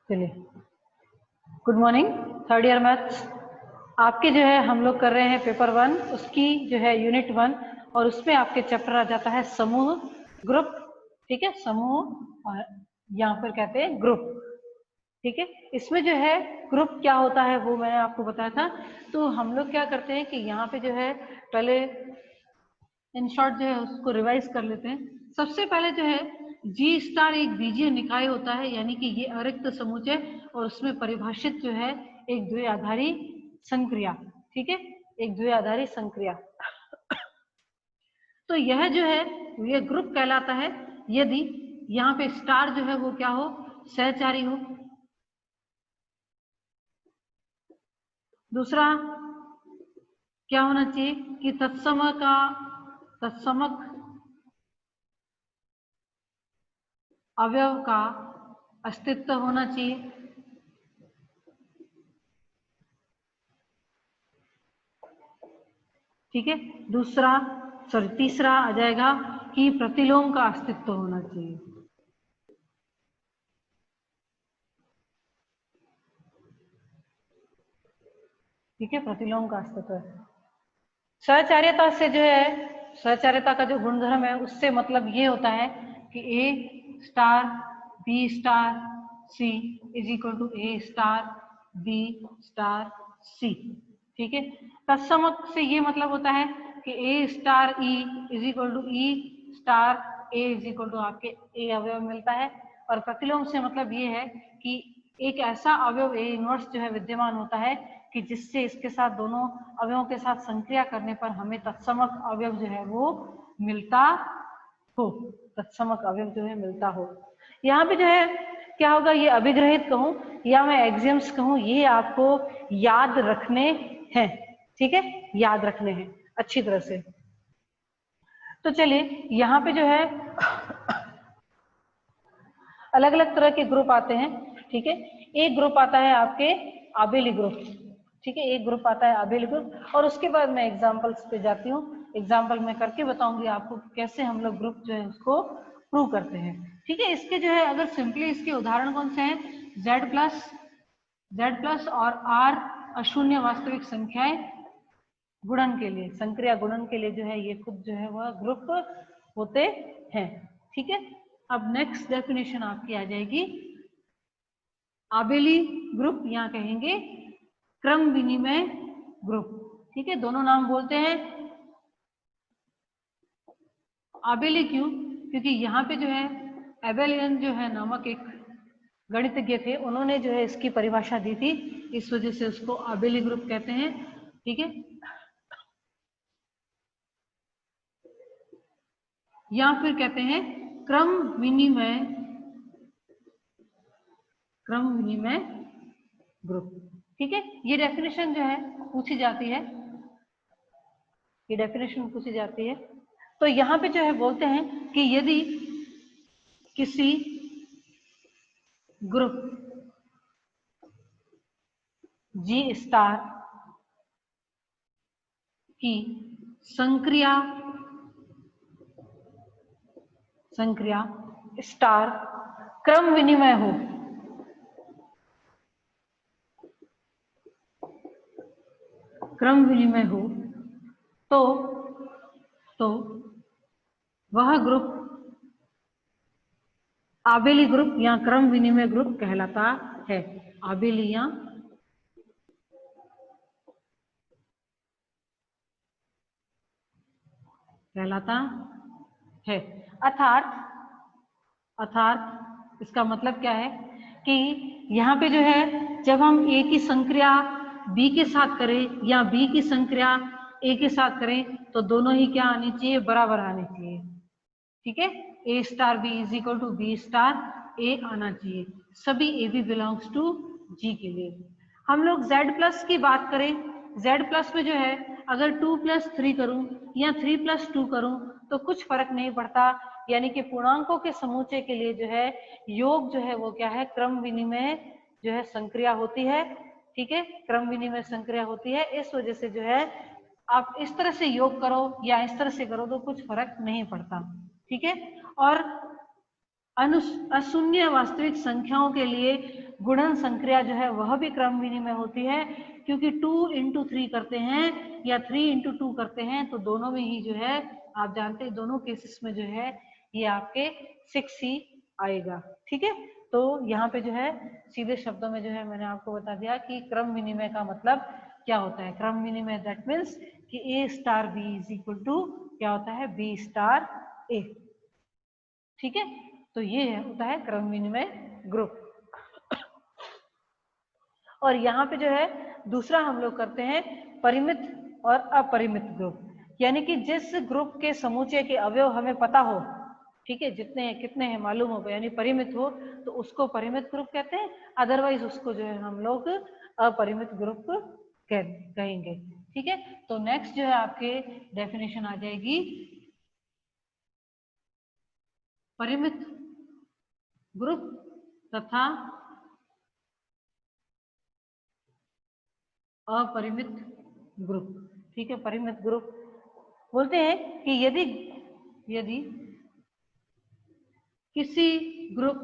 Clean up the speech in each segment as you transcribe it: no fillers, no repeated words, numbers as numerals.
चलिए, good morning. Third year maths आपके जो है हम लोग कर रहे हैं पेपर 1 उसकी जो है यूनिट 1 और उसमें आपके चैप्टर आ जाता है समूह ग्रुप। ठीक है, समूह और यहाँ पर कहते हैं ग्रुप। ठीक है, इसमें जो है ग्रुप क्या होता है वो मैंने आपको बताया था। तो हम लोग क्या करते हैं कि यहाँ पे जो है पहले इन शॉर्ट जो है उसको रिवाइज कर लेते हैं। सबसे पहले जो है जी स्टार एक बीजीय निकाय होता है, यानी कि ये अरिक्त समुच्चय और उसमें परिभाषित जो है एक द्विआधारी संक्रिया। ठीक है, एक द्विआधारी संक्रिया। तो यह जो है ये ग्रुप कहलाता है यदि यहाँ पे स्टार जो है वो क्या हो, सहचारी हो। दूसरा क्या होना चाहिए कि तत्समक अवयव का अस्तित्व होना चाहिए। ठीक है, तीसरा आ जाएगा कि प्रतिलोम का अस्तित्व होना चाहिए। ठीक है, प्रतिलोम का अस्तित्व है। सहचार्यता से जो है, सहचार्यता का जो गुणधर्म है उससे मतलब ये होता है कि A star B star C is equal to A star B star C. ठीक है, तत्समक से ये मतलब होता है कि A star E is equal to E star A is equal to आपके ए अवयव मिलता है। और प्रतिलोम से मतलब ये है कि एक ऐसा अवयव ए इनवर्स जो है विद्यमान होता है कि जिससे इसके साथ दोनों अवयवों के साथ संक्रिया करने पर हमें तत्समक अवयव जो है वो मिलता हो, तत्समक अवयव जो है मिलता हो। यहाँ पे जो है क्या होगा, ये अभिग्रहित कहूं या मैं एक्सियम्स कहूं, ये आपको याद रखने हैं। ठीक है, याद रखने हैं अच्छी तरह से। तो चलिए, यहाँ पे जो है अलग अलग तरह के ग्रुप आते हैं। ठीक है, एक ग्रुप आता है आपके आबेली ग्रुप। ठीक है, एक ग्रुप आता है आबेली ग्रुप और उसके बाद मैं एग्जांपल्स पे जाती हूँ। एग्जांपल मैं करके बताऊंगी आपको कैसे हम लोग ग्रुप जो है उसको प्रूव करते हैं। ठीक है, इसके जो है अगर सिंपली इसके उदाहरण कौन से हैं, Z+ और R अशून्य वास्तविक संख्याएं गुणन के लिए, संक्रिया गुणन के लिए जो है ये खुद जो है वह ग्रुप होते हैं। ठीक है, अब नेक्स्ट डेफिनेशन आपकी आ जाएगी आबेली ग्रुप, यहाँ कहेंगे क्रम विनिमय ग्रुप। ठीक है, दोनों नाम बोलते हैं आबेली क्यों, क्योंकि यहाँ पे जो है एबेलियन जो है नामक एक गणितज्ञ थे, उन्होंने जो है इसकी परिभाषा दी थी, इस वजह से उसको आबेली ग्रुप कहते हैं। ठीक है, या फिर कहते हैं क्रम विनिमय ग्रुप। ठीक है, ये डेफिनेशन जो है पूछी जाती है, ये डेफिनेशन पूछी जाती है। तो यहाँ पे जो है बोलते हैं कि यदि किसी ग्रुप G स्टार की संक्रिया स्टार क्रम विनिमय हो, तो वह ग्रुप आबेली ग्रुप या क्रम विनिमय ग्रुप कहलाता है। आबेली या कहलाता है। अर्थात इसका मतलब क्या है कि यहाँ पे जो है जब हम ए की संक्रिया बी के साथ करें या बी की संक्रिया ए के साथ करें तो दोनों ही क्या आनी चाहिए, बराबर आनी चाहिए। ठीक है, A star B is equal to B star A आना चाहिए, सभी A B belongs to G के लिए। हम लोग Z+ की बात करें, Z+ में जो है अगर 2+3 करूं या 3+2 करूं तो कुछ फर्क नहीं पड़ता, यानी कि पूर्णांकों के समुच्चय के लिए जो है योग जो है वो क्या है, क्रम विनिमय जो है संक्रिया होती है। ठीक है, क्रम विनिमय संक्रिया होती है, इस वजह से जो है आप इस तरह से योग करो या इस तरह से करो तो कुछ फर्क नहीं पड़ता। ठीक है, और अशून्य वास्तविक संख्याओं के लिए गुणन संक्रिया जो है वह भी क्रम विनिमय होती है, क्योंकि 2 into 3 करते हैं या 3 into 2 करते हैं तो दोनों में ही जो है आप जानते हैं दोनों केसेस में जो है ये आपके 6 ही आएगा। ठीक है, तो यहाँ पे जो है सीधे शब्दों में जो है मैंने आपको बता दिया कि क्रम विनिमय का मतलब क्या होता है। क्रम विनिमय दैट मीन्स कि A star B is equal to क्या होता है B स्टार A। ठीक है, तो ये होता है क्रम विनिमय ग्रुप। और यहाँ पे जो है दूसरा हम लोग करते हैं परिमित और अपरिमित ग्रुप, यानी कि जिस ग्रुप के समुच्चय के अवयव हमें पता हो, ठीक है, जितने हैं कितने हैं मालूम हो, यानी परिमित हो तो उसको परिमित ग्रुप कहते हैं, अदरवाइज उसको जो है हम लोग अपरिमित ग्रुप कहेंगे। ठीक है, तो नेक्स्ट जो है आपके डेफिनेशन आ जाएगी परिमित ग्रुप तथा अपरिमित ग्रुप। ठीक है, परिमित ग्रुप बोलते हैं कि यदि किसी ग्रुप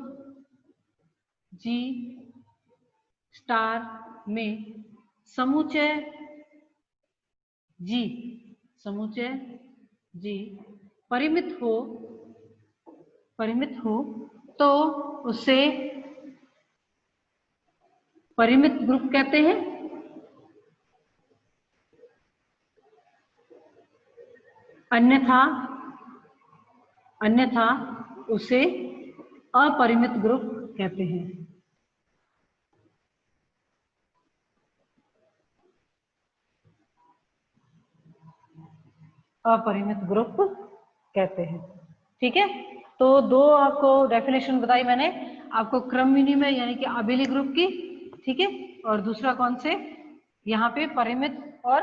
G स्टार में समुच्चय G परिमित हो तो उसे परिमित ग्रुप कहते हैं, अन्यथा उसे अपरिमित ग्रुप कहते हैं। अपरिमित ग्रुप कहते हैं। ठीक है, तो दो आपको डेफिनेशन बताई मैंने, आपको क्रम विनिमय यानी कि आबेली ग्रुप की, ठीक है, और दूसरा कौन से यहाँ पे परिमित और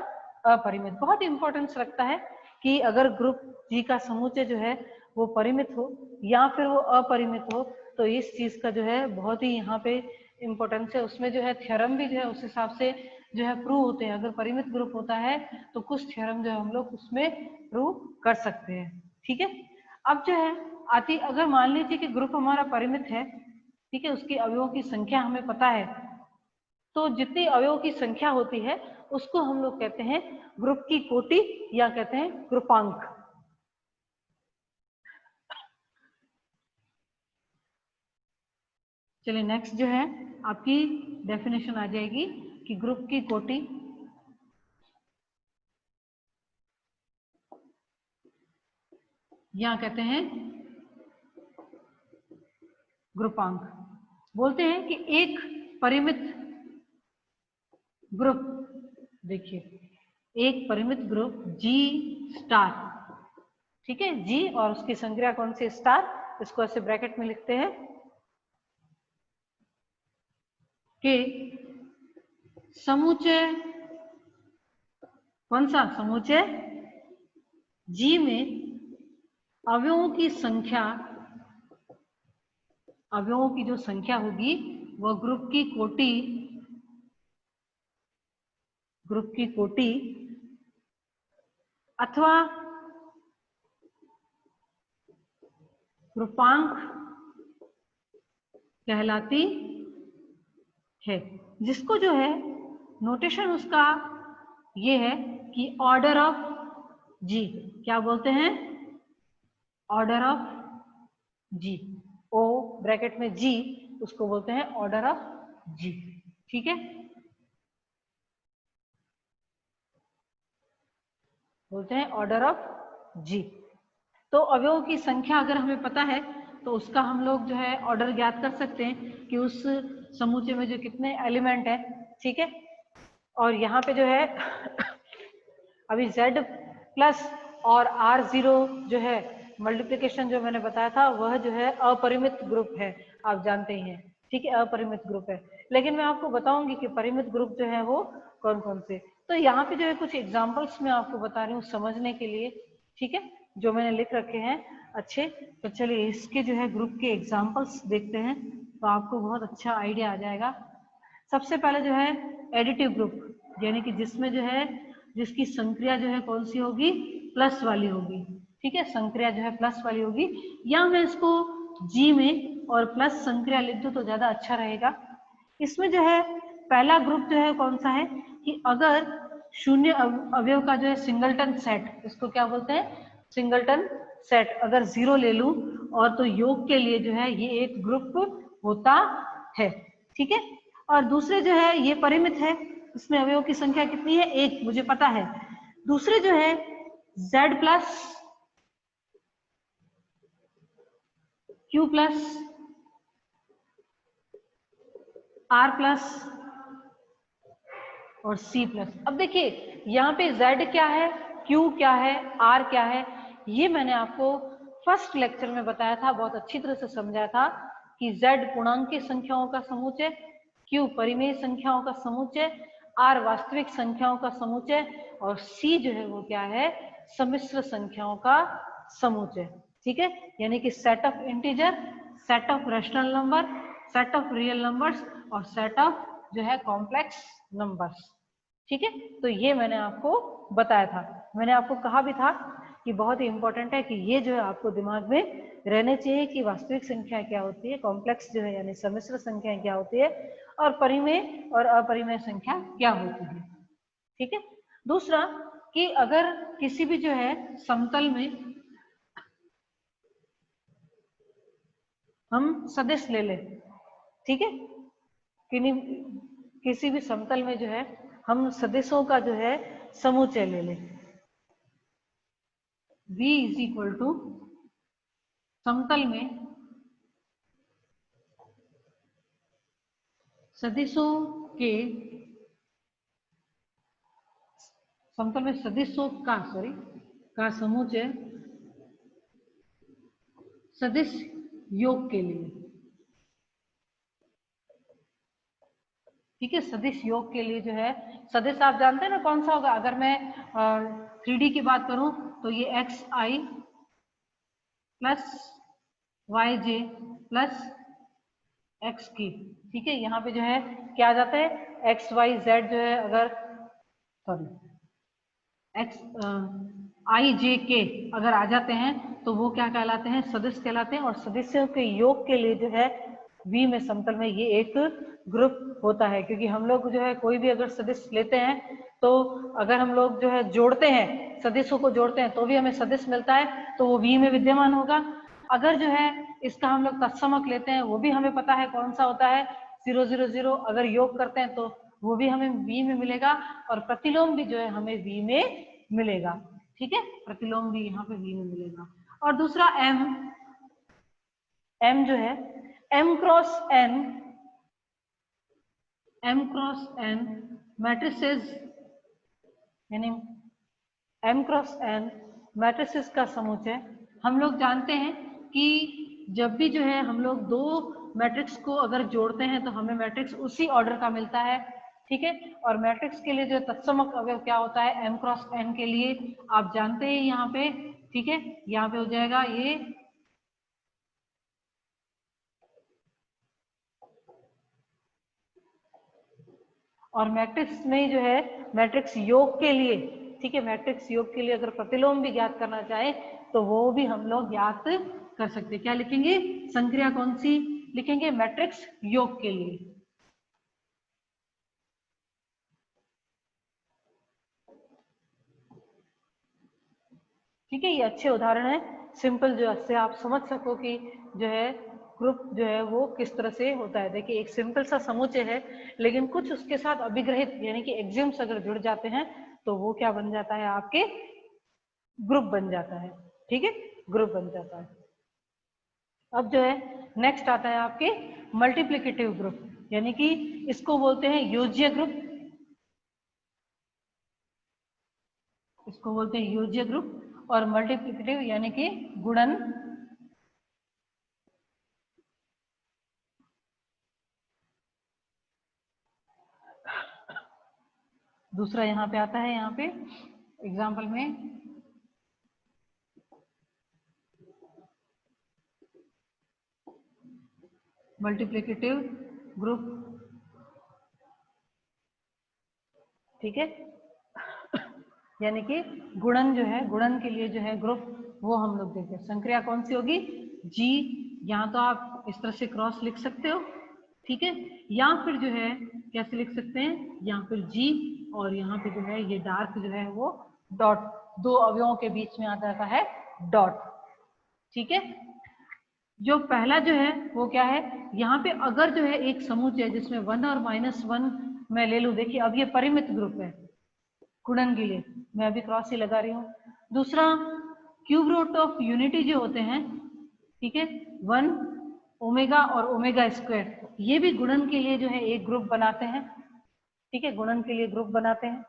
अपरिमित। बहुत इंपॉर्टेंस रखता है कि अगर ग्रुप जी का समुच्चय जो है वो परिमित हो या फिर वो अपरिमित हो, तो इस चीज का जो है बहुत ही यहाँ पे इम्पोर्टेंस है। उसमें जो है थ्योरम भी जो है उस हिसाब से जो है प्रूव होते हैं। अगर परिमित ग्रुप होता है तो कुछ थ्योरम जो है हम लोग उसमें प्रूव कर सकते हैं। ठीक है, अब जो है आती, अगर मान लीजिए कि ग्रुप हमारा परिमित है, ठीक है, उसके अवयवों की संख्या हमें पता है, तो जितनी अवयवों की संख्या होती है उसको हम लोग कहते हैं ग्रुप की कोटि या कहते हैं ग्रुपांक। चलिए नेक्स्ट जो है आपकी डेफिनेशन आ जाएगी कि ग्रुप की कोटि या कहते हैं ग्रुपांक। बोलते हैं कि एक परिमित ग्रुप, देखिए एक परिमित ग्रुप G स्टार, ठीक है, G और उसकी संख्या कौन सी स्टार, इसको ऐसे ब्रैकेट में लिखते हैं कि समुच्चय कौन सा, समुच्चय G में अवयवों की संख्या, अवयवों की जो संख्या होगी वह ग्रुप की कोटि अथवा ग्रुपांक कहलाती है, जिसको जो है नोटेशन उसका ये है कि ऑर्डर ऑफ G, क्या बोलते हैं, order of G, O bracket में G, उसको बोलते हैं ऑर्डर ऑफ G। ठीक है, बोलते हैं ऑर्डर ऑफ G। तो अवयवों की संख्या अगर हमें पता है तो उसका हम लोग जो है ऑर्डर ज्ञात कर सकते हैं कि उस समुच्चय में जो कितने एलिमेंट है। ठीक है, और यहाँ पे जो है अभी Z प्लस और R0 जो है मल्टीप्लिकेशन जो मैंने बताया था वह जो है अपरिमित ग्रुप है, आप जानते ही हैं। ठीक है, अपरिमित ग्रुप है, लेकिन मैं आपको बताऊंगी कि परिमित ग्रुप जो है वो कौन कौन से। तो यहाँ पे जो है कुछ एग्जाम्पल्स मैं आपको बता रही हूँ समझने के लिए, ठीक है, जो मैंने लिख रखे हैं अच्छे। तो चलिए इसके जो है ग्रुप के एग्जाम्पल्स देखते हैं तो आपको बहुत अच्छा आइडिया आ जाएगा। सबसे पहले जो है एडिटिव ग्रुप, यानी कि जिसमें जो है जिसकी संक्रिया जो है कौन सी होगी, प्लस वाली होगी। ठीक है, संक्रिया जो है प्लस वाली होगी, या मैं इसको G में और प्लस संक्रिया लिख दूं तो ज्यादा अच्छा रहेगा। इसमें जो है पहला ग्रुप जो है कौन सा है कि अगर शून्य अवयव का जो है सिंगलटन सेट, इसको क्या बोलते हैं, सिंगलटन सेट, अगर 0 ले लूं और तो योग के लिए जो है ये एक ग्रुप होता है, ठीक है। और दूसरे जो है ये परिमित है, इसमें अवयव की संख्या कितनी है, 1, मुझे पता है। दूसरे जो है z plus q plus r plus और C प्लस। अब देखिए यहाँ पे Z क्या है, Q क्या है, R क्या है, ये मैंने आपको फर्स्ट लेक्चर में बताया था, बहुत अच्छी तरह से समझाया था कि Z पूर्णांकीय संख्याओं का समुच्चय, Q परिमेय संख्याओं का समुच्चय, R वास्तविक संख्याओं का समुच्चय और C जो है वो क्या है, सम्मिश्र संख्याओं का समुच्चय, ठीक है। यानी कि set of integer, set of rational number, set of real numbers और सेट ऑफ जो है कॉम्प्लेक्स नंबर्स, ठीक है। तो ये मैंने आपको बताया था, मैंने आपको कहा भी था कि बहुत ही इंपॉर्टेंट है कि ये जो है आपको दिमाग में रहने चाहिए कि वास्तविक संख्या क्या होती है, कॉम्प्लेक्स जो है यानी सम्मिश्र संख्या क्या होती है, और परिमेय और अपरिमेय संख्या क्या होती है, ठीक है। दूसरा कि अगर किसी भी जो है समतल में हम सदिश ले लें, ठीक है, किसी भी समतल में जो है हम सदिशों का जो है समुच्चय ले लें, V इज इक्वल टू समतल में सदिशों के, समतल में सदिशों का का समुच्चय सदिश योग के लिए, ठीक है। सदिश योग के लिए जो है सदिश आप जानते हैं ना कौन सा होगा, अगर मैं 3D की बात करूं तो ये xi प्लस वाई जे प्लस एक्स की, ठीक है। यहाँ पे जो है क्या आ जाता है, एक्स वाई जेड जो है, अगर एक्स आई जे के अगर आ जाते हैं तो वो क्या कहलाते हैं, सदिश कहलाते हैं। और सदिशों के योग के लिए जो है V में समतल में ये एक ग्रुप होता है, क्योंकि हम लोग जो है कोई भी अगर सदिश लेते हैं तो अगर हम लोग जो है जोड़ते हैं, सदिशों को जोड़ते हैं तो भी हमें सदिश मिलता है, तो वो V में विद्यमान होगा। अगर जो है इसका हम लोग तत्समक लेते हैं, वो भी हमें पता है कौन सा होता है, 0 0 0, अगर योग करते हैं तो वो भी हमें V में मिलेगा, और प्रतिलोम भी जो है हमें V में मिलेगा, ठीक है। प्रतिलोम भी यहाँ पे V में मिलेगा। और दूसरा M जो है M क्रॉस N मैट्रिसेस, यानी M क्रॉस N मैट्रिसेस का समुच्चय। हम लोग जानते हैं कि जब भी जो है हम लोग दो मैट्रिक्स को अगर जोड़ते हैं तो हमें मैट्रिक्स उसी ऑर्डर का मिलता है, ठीक है। और मैट्रिक्स के लिए जो तत्समक अवयव क्या होता है, M क्रॉस N के लिए आप जानते हैं यहाँ पे, ठीक है। यहाँ पे हो जाएगा ये और मैट्रिक्स में जो है मैट्रिक्स योग के लिए, ठीक है, मैट्रिक्स योग के लिए अगर प्रतिलोम भी ज्ञात करना चाहे तो वो भी हम लोग ज्ञात कर सकते हैं। क्या लिखेंगे, संक्रिया कौन सी लिखेंगे, मैट्रिक्स योग के लिए, ठीक है। ये अच्छे उदाहरण है, सिंपल, जो इससे आप समझ सको कि जो है ग्रुप जो है वो किस तरह से होता है। देखिए एक सिंपल सा समुच्चय है, लेकिन कुछ उसके साथ अभिग्रहित यानी कि एक्सिम्स अगर जुड़ जाते हैं तो वो क्या बन जाता है, आपके ग्रुप बन जाता है, ठीक है, ग्रुप बन जाता है। अब जो है नेक्स्ट आता है आपके मल्टीप्लिकेटिव ग्रुप, यानी कि इसको बोलते हैं योज्य ग्रुप, इसको बोलते हैं योज्य ग्रुप। और मल्टीप्लिकेटिव यानी कि गुणन, दूसरा यहाँ पे आता है, यहाँ पे एग्जाम्पल में मल्टीप्लिकेटिव ग्रुप, ठीक है। यानी कि गुणन जो है, गुणन के लिए जो है ग्रुप वो हम लोग देखते हैं। संक्रिया कौन सी होगी, जी। यहाँ तो आप इस तरह से क्रॉस लिख सकते हो, ठीक है, या फिर जो है कैसे लिख सकते हैं, या फिर जी, और यहाँ पे जो है ये डार्क जो है वो डॉट, दो अवयवों के बीच में आ जाता है डॉट। ठीक है, जो पहला जो है वो क्या है, यहाँ पे अगर जो है एक समुच्चय जिसमें 1 और -1 मैं ले लूं, देखिए अब ये परिमित ग्रुप है गुणन के लिए, मैं अभी क्रॉस ही लगा रही हूँ। दूसरा क्यूब रूट ऑफ यूनिटी जो होते हैं, ठीक है, 1 ओमेगा और ओमेगा स्क्वायर, ये भी गुणन के लिए जो है एक ग्रुप बनाते हैं। ठीक है, गुणन के लिए ग्रुप बनाते हैं।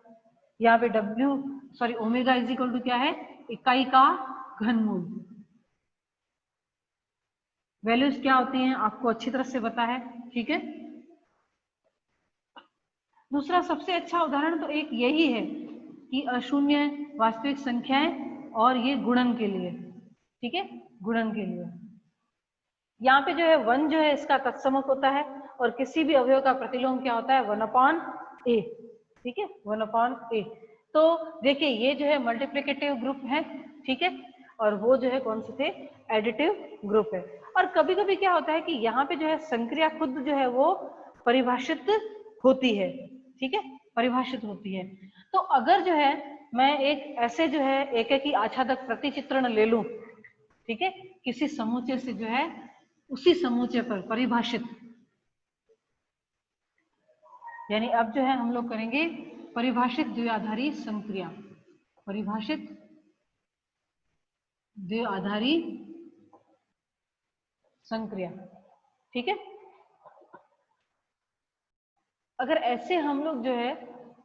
यहाँ पे ओमेगा इज इक्वल टू क्या है, इकाई का घनमूल। वैल्यूज क्या होती हैं आपको अच्छी तरह से पता है। ठीक है, दूसरा सबसे अच्छा उदाहरण तो एक यही है कि अशून्य वास्तविक संख्याएं और ये गुणन के लिए। ठीक है, गुणन के लिए यहाँ पे जो है 1 जो है इसका तत्समक होता है, और किसी भी अवयव का प्रतिलोम क्या होता है, 1/a। ठीक है, 1/a। तो देखिए ये जो है मल्टीप्लिकेटिव ग्रुप है। ठीक है, और वो जो है कौन से थे, एडिटिव ग्रुप है। और कभी कभी क्या होता है कि यहाँ पे जो है संक्रिया खुद जो है वो परिभाषित होती है। ठीक है, परिभाषित होती है। तो अगर जो है मैं एक ऐसे जो है एक ही आच्छादक प्रतिचित्रण ले लूं, ठीक है, किसी समुच्चय से जो है उसी समुच्चय पर परिभाषित, यानी अब जो है हम लोग करेंगे परिभाषित द्विआधारी संक्रिया, परिभाषित द्विआधारी संक्रिया। ठीक है, अगर ऐसे हम लोग जो है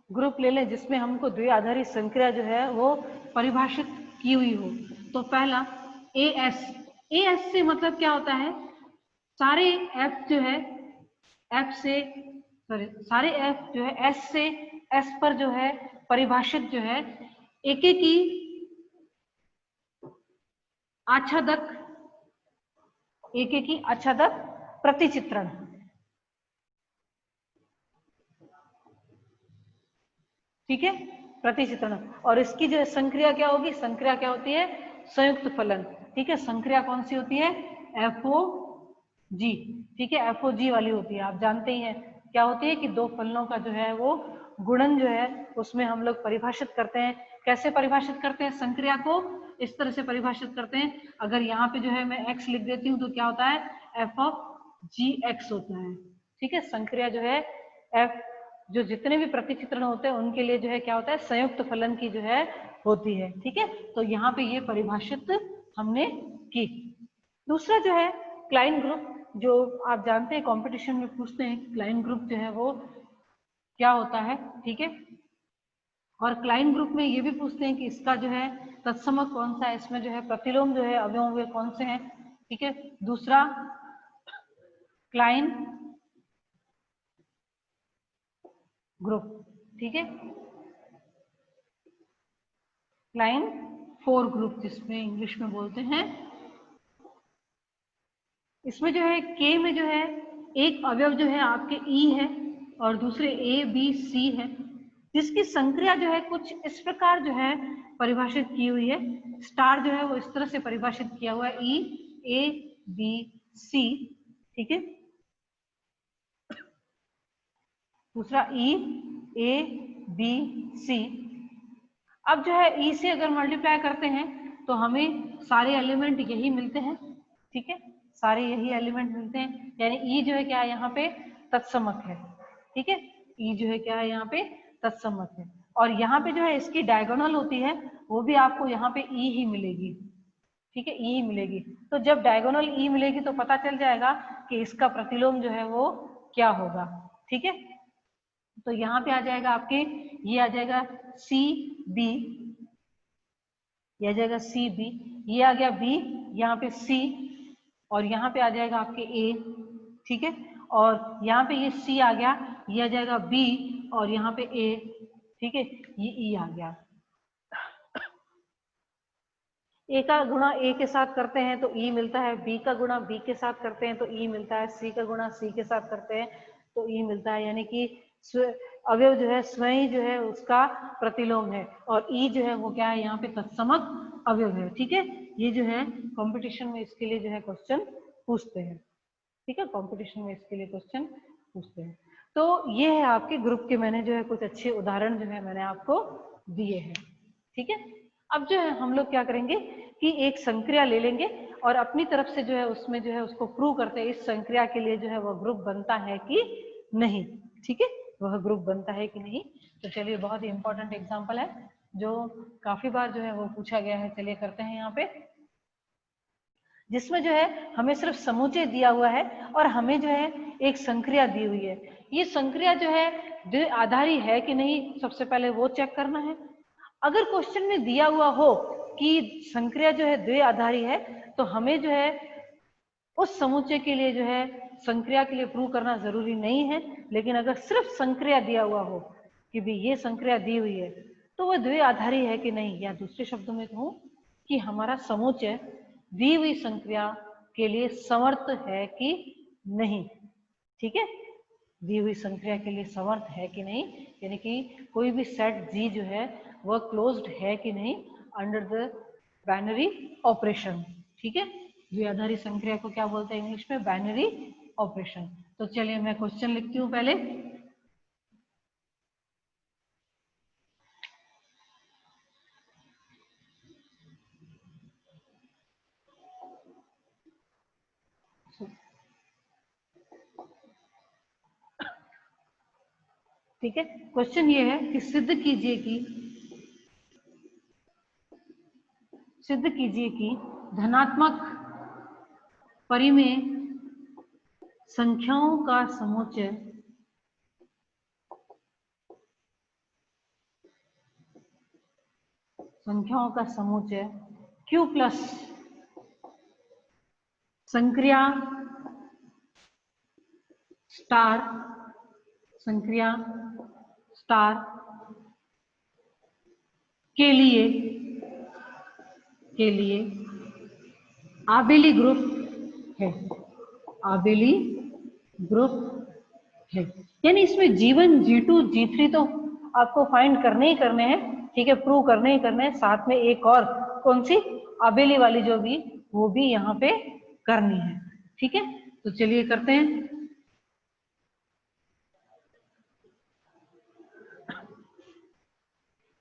ग्रुप ले लें जिसमें हमको द्विआधारी संक्रिया जो है वो परिभाषित की हुई हो, तो पहला AS से मतलब क्या होता है, सारे F जो है सारे F जो है S से S पर जो है परिभाषित जो है एक ही आच्छादक, एक ही आच्छादक प्रतिचित्रण। ठीक है, प्रतिचित्रण। और इसकी जो संक्रिया क्या होगी, संक्रिया क्या होती है, संयुक्त फलन। ठीक है, संक्रिया कौन सी होती है, FOG। ठीक है, FOG वाली होती है। आप जानते ही हैं क्या होती है कि दो फलनों का जो है वो गुणन जो है उसमें हम लोग परिभाषित करते हैं। कैसे परिभाषित करते हैं, संक्रिया को इस तरह से परिभाषित करते हैं, अगर यहाँ पे जो है मैं x लिख देती हूँ तो क्या होता है, FOGX होता है। ठीक है, संक्रिया जो है F जो जितने भी प्रतिचित्रण होते हैं उनके लिए जो है क्या होता है, संयुक्त फलन की जो है होती है। ठीक है, तो यहाँ पे ये परिभाषित हमने की। दूसरा जो है क्लाइन ग्रुप, जो आप जानते हैं कंपटीशन में पूछते हैं, क्लाइन ग्रुप जो है वो क्या होता है। ठीक है, और क्लाइन ग्रुप में ये भी पूछते हैं कि इसका जो है तत्समक कौन सा है, इसमें जो है प्रतिलोम जो है अवयव वे कौन से हैं। ठीक है, दूसरा क्लाइन ग्रुप। ठीक है, क्लाइन 4 ग्रुप जिसमें इंग्लिश में बोलते हैं, इसमें जो है के में जो है एक अवयव जो है आपके ई है और दूसरे ABC है, जिसकी संक्रिया जो है कुछ इस प्रकार जो है परिभाषित की हुई है। स्टार जो है वो इस तरह से परिभाषित किया हुआ है, EABC। ठीक है, दूसरा EABC। अब जो है ई से अगर मल्टीप्लाई करते हैं तो हमें सारे एलिमेंट यही मिलते हैं। ठीक है, सारे यही एलिमेंट मिलते हैं, यानी ई जो है क्या है यहाँ पे तत्समक है। ठीक है, ई जो है क्या है यहाँ पे तत्समक है, और यहाँ पे जो है इसकी डायगोनल होती है वो भी आपको यहाँ पे ई ही मिलेगी। ठीक है, ई ही मिलेगी। तो जब डायगोनल ई मिलेगी तो पता चल जाएगा कि इसका प्रतिलोम जो है वो क्या होगा। ठीक है, तो यहाँ पे आ जाएगा आपके, ये आ जाएगा CB, ये आ जाएगा CB, ये आ गया B, यहाँ पे C, और यहाँ पे आ जाएगा आपके A। ठीक है, और यहाँ पे ये C आ गया, ये आ जाएगा B, और यहाँ पे A। ठीक है, ये E आ गया। A का गुणा A के साथ करते हैं तो E मिलता है, B का गुणा B के साथ करते हैं तो E मिलता है, C का गुणा C के साथ करते हैं तो E मिलता है, यानी कि अवयव जो है स्वयं जो है उसका प्रतिलोम है, और E जो है वो क्या है यहाँ पे तत्समक अवयव है। ठीक है, ये जो है कंपटीशन में इसके लिए जो है क्वेश्चन पूछते हैं। ठीक है, कंपटीशन में इसके लिए क्वेश्चन पूछते हैं। तो ये है आपके ग्रुप के, मैंने जो है कुछ अच्छे उदाहरण जो है मैंने आपको दिए हैं। ठीक है, अब जो है हम लोग क्या करेंगे कि एक संक्रिया ले लेंगे और अपनी तरफ से जो है उसमें जो है उसको प्रूव करते हैं इस संक्रिया के लिए जो है वह ग्रुप बनता है कि नहीं। ठीक है, वह ग्रुप बनता है कि नहीं। तो चलिए, बहुत ही इंपॉर्टेंट एग्जाम्पल है जो काफी बार जो है वो पूछा गया है। चलिए करते हैं यहाँ पे, जिसमें जो है हमें सिर्फ समुच्चय दिया हुआ है और हमें जो है एक संक्रिया दी हुई है। ये संक्रिया जो है द्विआधारी है कि नहीं, सबसे पहले वो चेक करना है। अगर क्वेश्चन में दिया हुआ हो कि संक्रिया जो है द्विआधारी है, तो हमें जो है उस समुच्चय के लिए जो है संक्रिया के लिए प्रूव करना जरूरी नहीं है। लेकिन अगर सिर्फ संक्रिया दिया हुआ हो कि भी ये संक्रिया दी हुई है, तो वह द्विआधारी है कि नहीं, या दूसरे शब्दों में कहूं कि हमारा समुच्चय दी हुई संक्रिया के लिए समर्थ है कि नहीं। ठीक है, दी हुई संक्रिया के लिए समर्थ है कि नहीं, यानी कि कोई भी सेट जी जो है वह क्लोज्ड है कि नहीं अंडर द बाइनरी ऑपरेशन। ठीक है, द्विआधारी संक्रिया को क्या बोलते हैं इंग्लिश में, बाइनरी ऑपरेशन। तो चलिए मैं क्वेश्चन लिखती हूं पहले। ठीक है, क्वेश्चन ये है कि सिद्ध कीजिए कि धनात्मक परिमेय संख्याओं का समुच्चय Q प्लस संक्रिया स्टार के लिए आबेली ग्रुप है। यानी इसमें G1 G2 G3 तो आपको फाइंड करने ही करने हैं। ठीक है, प्रूव करने ही करने हैं, साथ में एक और कौन सी आबेली वाली जो भी, वो भी यहाँ पे करनी है। ठीक है, तो चलिए करते हैं।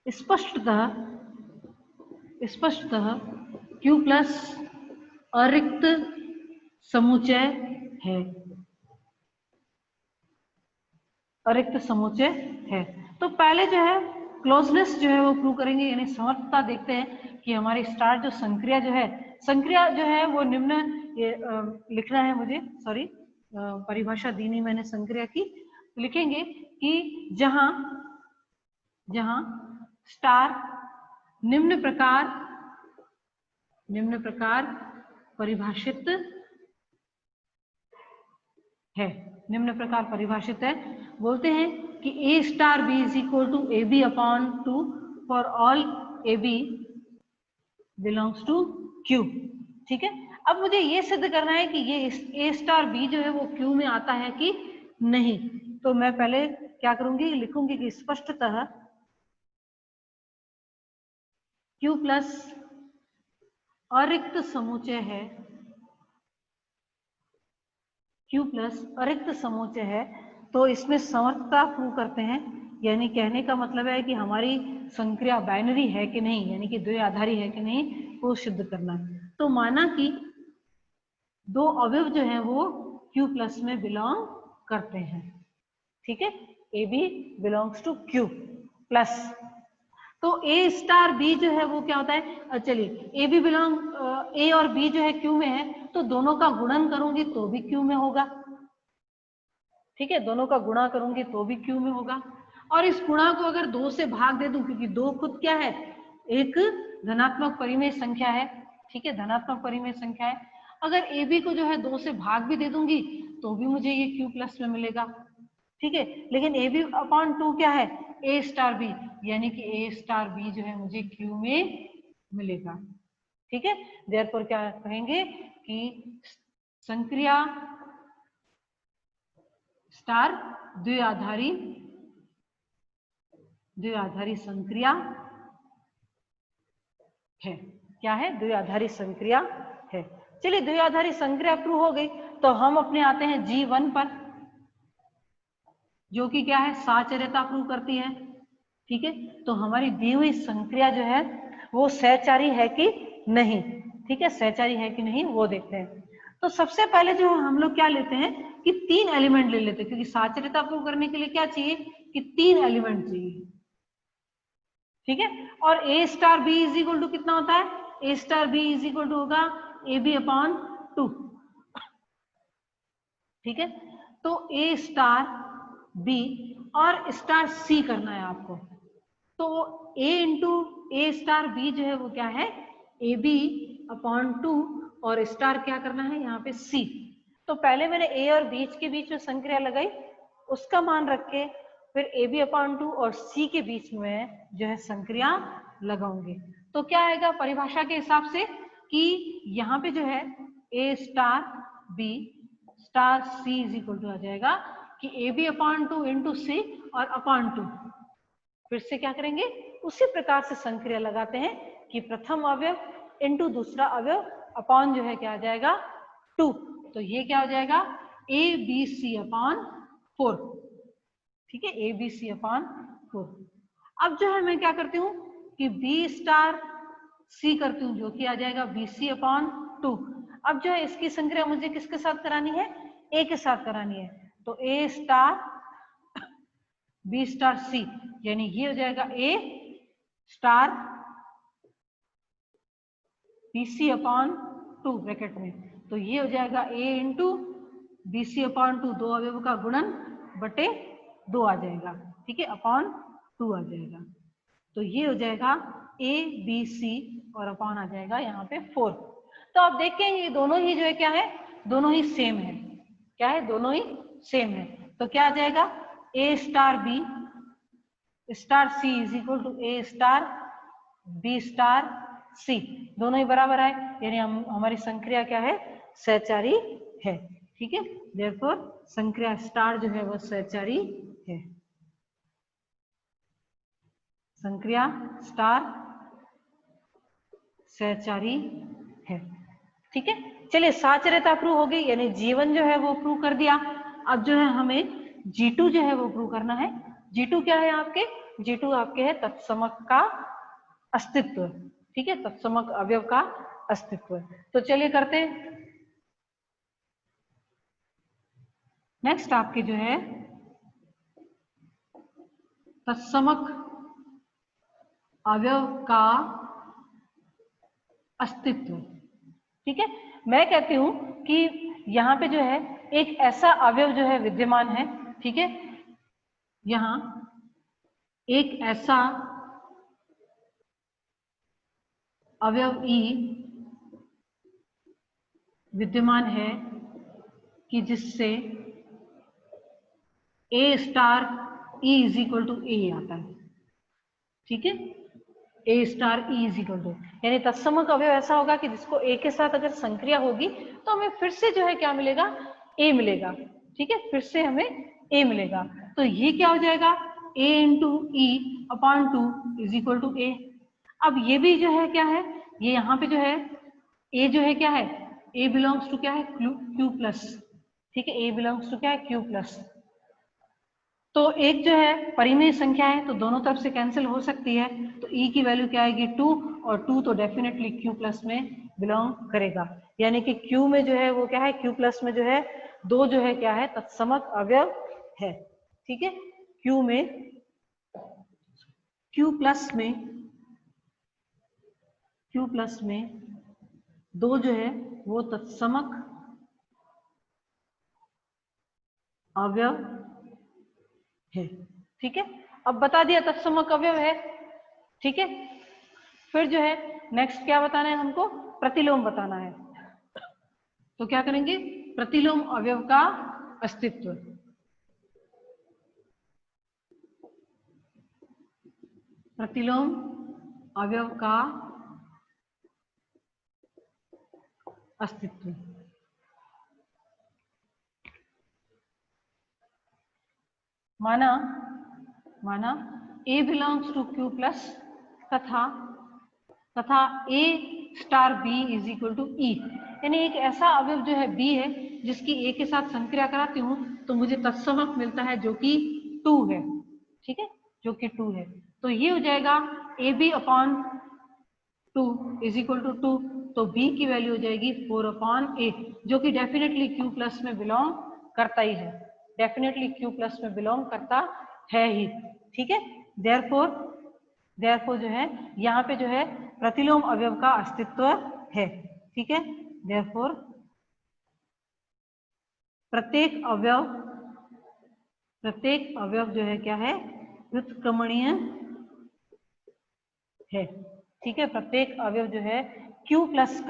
स्पष्टतः Q प्लस अरिक्त समुच्चय है। तो पहले जो है क्लोजनेस जो है वो प्रूव करेंगे, यानी समर्थता देखते हैं कि हमारी स्टार जो संक्रिया जो है वो निम्न, ये लिखना है मुझे, सॉरी परिभाषा दी नहीं मैंने संक्रिया की। लिखेंगे कि जहां स्टार निम्न प्रकार परिभाषित है, बोलते हैं कि A star B is equal to AB upon 2 for all AB belongs to Q। ठीक है, अब मुझे ये सिद्ध करना है कि ये A स्टार B जो है वो Q में आता है कि नहीं। तो मैं पहले क्या करूंगी, लिखूंगी कि स्पष्टतः Q प्लस अरिक्त समुच्चय है। तो इसमें समर्थता प्रूव करते हैं, यानी कहने का मतलब है कि हमारी संक्रिया बाइनरी है कि नहीं, यानी कि द्विआधारी है कि नहीं, वो सिद्ध करना है। तो माना कि दो अवयव जो हैं वो Q प्लस में बिलोंग करते हैं। ठीक है, AB belongs to Q plus. तो A स्टार B जो है वो क्या होता है, चलिए A और B जो है Q में है, तो दोनों का गुणन करूंगी तो भी Q में होगा। ठीक है, दोनों का गुणा करूंगी तो भी Q में होगा। और इस गुणा को अगर 2 से भाग दे दूं, क्योंकि 2 खुद क्या है, एक धनात्मक परिमेय संख्या है। ठीक है, धनात्मक परिमेय संख्या है। अगर AB को जो है 2 से भाग भी दे दूंगी तो भी मुझे ये Q प्लस में मिलेगा। ठीक है, लेकिन AB अपॉन 2 क्या है, A स्टार B, यानी कि A स्टार B जो है मुझे Q में मिलेगा। ठीक है, देयरफॉर क्या कहेंगे कि संक्रिया स्टार द्विआधारी संक्रिया है। क्या है, द्विआधारी संक्रिया है। चलिए, द्विआधारी संक्रिया प्रूव हो गई, तो हम अपने आते हैं G1 पर, जो कि क्या है, साचर्यता प्रूव करती है। ठीक है, तो हमारी दी हुई संक्रिया जो है वो सहचारी है कि नहीं। ठीक है, सहचारी है कि नहीं वो देखते हैं। तो सबसे पहले जो है हम लोग क्या लेते हैं कि 3 एलिमेंट ले लेते हैं, क्योंकि साचर्यता प्रूव करने के लिए क्या चाहिए कि 3 एलिमेंट चाहिए। ठीक है, और A star B is equal to कितना होता है, A star B is equal to होगा ए बी अपॉन 2। ठीक है, तो ए स्टार बी और स्टार सी करना है आपको। तो A into A star B जो है वो क्या है, ए बी अपॉन 2, और स्टार क्या करना है यहाँ पे सी। तो पहले मैंने ए और बीच के बीच में संक्रिया लगाई, उसका मान रख के फिर ए बी अपॉन 2 और सी के बीच में जो है संक्रिया लगाऊंगी। तो क्या आएगा परिभाषा के हिसाब से कि यहाँ पे जो है A star B star C is equal to आ जाएगा कि A B upon 2 into C और अपॉन 2। फिर से क्या करेंगे, उसी प्रकार से संक्रिया लगाते हैं कि प्रथम अवयव इंटू दूसरा अवयव अपॉन जो है क्या आ जाएगा 2। तो ये क्या हो जाएगा ए बी सी अपॉन 4। ठीक है, ए बी सी अपॉन 4। अब जो है मैं क्या करती हूँ कि बी स्टार सी करती हूँ, जो कि आ जाएगा बी सी अपॉन 2। अब जो है इसकी संक्रिया मुझे किसके साथ करानी है, ए के साथ करानी है। तो A star B star C, यानी ये हो जाएगा A star B C upon 2 bracket में। तो ये हो जाएगा A into B C upon 2, दो अवयव का गुणन बटे 2 आ जाएगा। ठीक है, अपॉन 2 आ जाएगा। तो ये हो जाएगा ए बी सी और अपॉन आ जाएगा यहाँ पे 4। तो आप देखें ये दोनों ही जो है क्या है, दोनों ही सेम है। क्या है, दोनों ही सेम है। तो क्या आ जाएगा A star B star C is equal to A star B star C, दोनों ही बराबर है, यानी हमारी संक्रिया क्या है, सहचारी है। ठीक है, देयरफॉर संक्रिया स्टार जो है वो सहचारी है। संक्रिया स्टार सहचारी है। ठीक है, चलिए साचर्यता प्रूव हो गई, यानी जीवन जो है वो प्रूव कर दिया। अब जो है हमें G2 जो है वो प्रूव करना है। G2 क्या है आपके, G2 आपके है तत्समक का अस्तित्व। ठीक है, तत्समक अवयव का अस्तित्व। तो चलिए करते हैं। नेक्स्ट आपके जो है तत्समक अवयव का अस्तित्व। ठीक है, मैं कहती हूं कि यहाँ पे जो है एक ऐसा अवयव जो है विद्यमान है। ठीक है, यहाँ एक ऐसा अवयव ई विद्यमान है कि जिससे A star E is equal to A आता है। ठीक है, A star E is equal to, यानी तत्समक अवयव ऐसा होगा कि जिसको ए के साथ अगर संक्रिया होगी तो हमें फिर से जो है क्या मिलेगा, ए मिलेगा। ठीक है, फिर से हमें ए मिलेगा। तो ये क्या हो जाएगा A into E upon 2 is equal to A. अब ये भी जो है क्या है, ये यहाँ पे जो है ए जो है क्या है, ए बिलोंग्स टू क्या है क्यू प्लस। ठीक है, ए बिलोंग्स टू क्या है क्यू प्लस। तो एक जो है परिमेय संख्या है तो दोनों तरफ से कैंसिल हो सकती है। तो ई की वैल्यू क्या आएगी 2, और 2 तो डेफिनेटली क्यू प्लस में बिलोंग करेगा, यानी कि क्यू में जो है वो क्या है, क्यू प्लस में जो है दो जो है क्या है तत्समक अवयव है। ठीक है, क्यू में क्यू प्लस में दो जो है वो तत्समक अवयव है। ठीक है, अब बता दिया तत्समक अवयव है। ठीक है, फिर जो है नेक्स्ट क्या बताना है हमको, प्रतिलोम बताना है। तो क्या करेंगे, प्रतिलोम अवयव का अस्तित्व। प्रतिलोम अवयव का अस्तित्व। माना A belongs to Q plus तथा A star B is equal to E, यानी एक ऐसा अवयव जो है B है जिसकी ए के साथ संक्रिया कराती हूँ तो मुझे तत्समक मिलता है जो कि 2 है, ठीक है, जो कि 2 है। तो ये हो जाएगा A B upon 2 is equal to 2, तो b की वैल्यू हो जाएगी 4 अपॉन ए, जो कि डेफिनेटली q प्लस में बिलोंग करता ही है, डेफिनेटली q प्लस में बिलोंग करता है ही, ठीक है। देयरफॉर जो है यहाँ पे जो है प्रतिलोम अवयव का अस्तित्व है, ठीक है। देयरफॉर प्रत्येक अवयव जो है क्या है, व्युत्क्रमणीय है, ठीक है। प्रत्येक अवयव जो है Q प्लस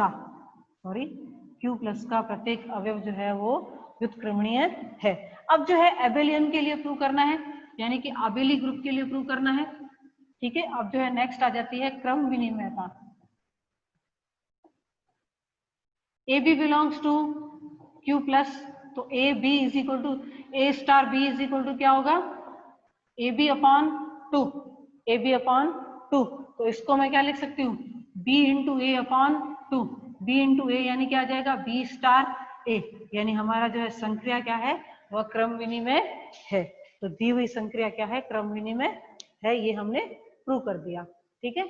का प्रत्येक अवयव जो है वो व्युत्क्रमणीय है। अब जो है एबेलियन के लिए प्रूव करना है, यानी कि आबेली ग्रुप के लिए प्रूव करना है, ठीक है। अब जो है नेक्स्ट आ जाती है क्रम विनिमयता। A B belongs to Q plus, तो A B is equal to A star B is equal to क्या होगा, A B upon 2, A B upon 2, तो इसको मैं क्या लिख सकती हूँ, b into A upon 2, b into A यानी क्या आ जाएगा b स्टार ए, यानी हमारा जो है संक्रिया क्या है वह क्रम विनिमय है। तो दी हुई संक्रिया क्या है, क्रम विनिमय है, ये हमने प्रूव कर दिया, ठीक है।